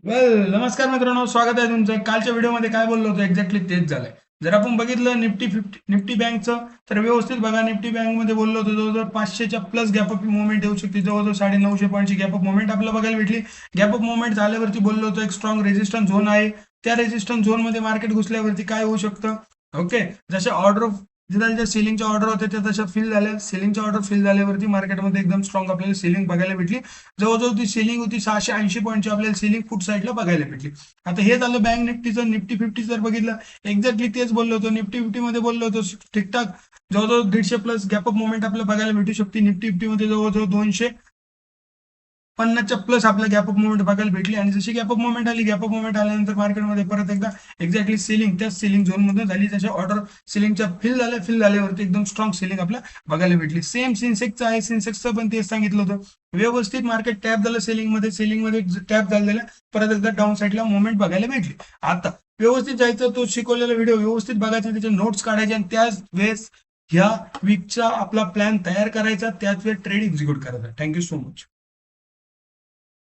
नमस्कार मित्रांनो, स्वागत आहे तुमचं. कालच्या व्हिडिओमध्ये काय बोललो होतो एक्झॅक्टली तेच झालंय. जर आपण बघितलं निफ्टी बँकचं, तर व्यवस्थित बघा. निफ्टी बँकमध्ये बोललो होतो जवळजवळ 500च्या प्लस गॅप अप मुवमेंट येऊ शकते. जवळजवळ 950 पॉईंटची गॅप अप मुवमेंट आपल्याला बघायला भेटली. गॅप अप मुवमेंट झाल्यावरती बोललो होतो एक स्ट्रॉंग रेजिस्टन्स झोन आहे. त्या रेजिस्टन्स झोन मध्ये मार्केट घुसल्यावरती काय होऊ शकतं. ओके, जसे ऑर्डर ज्या सेलिंगच्या ऑर्डर होत्या त्या तशा फिल झाल्या. सेलिंगच्या ऑर्डर फिल झाल्यावरती मार्केटमध्ये एकदम स्ट्रॉंग आपल्याला सेलिंग बघायला भेटली. जवळजवळ ती सेलिंग होती 680 पॉईंटची, आपल्याला सेलिंग फुट साईडला बघायला भेटली. आता हे झालं बँक निफ्टीचं. निफ्टी 50 जर बघितलं, एक्झॅक्टली तेच बोललो होतो. निफ्टी 50 मध्ये बोललो होतो ठीकठाक जवळजवळ 150 प्लस गॅप अप मुवमेंट आपल्याला बघायला भेटू शकते. निफ्टी 50 मध्ये जवळजवळ 250च्या प्लस आपल्या गॅप अप मुवमेंट बघायला भेटली. आणि जशी गॅप अप मुवमेंट आली, गॅप अप मुवमेंट आल्यानंतर मार्केटमध्ये परत एकदा एक्झॅक्टली सेलिंग त्याच सेलिंग झोन मध्ये झाली. जशा ऑर्डर सेलिंगच्या फिल झाल्यावरती एकदम स्ट्रॉंग सेलिंग आपल्याला बघायला भेटली. सेम सेन्सेक्सचं आहे. सेन्सेक्सचं पण तेच सांगितलं होतं. व्यवस्थित मार्केट टॅप झालं सेलिंग मध्ये टॅप झालेलं, परत एकदा डाऊन साईडला मुवमेंट बघायला भेटली. आता व्यवस्थित जायचं, तो शिकवलेला व्हिडिओ व्यवस्थित बघायचा, त्याचे नोट्स काढायचे आणि त्याच वेळेस ह्या वीकचा आपला प्लॅन तयार करायचा, त्याच वेळेस ट्रेड एक्झिक्यूट करायचा. Thank you so much.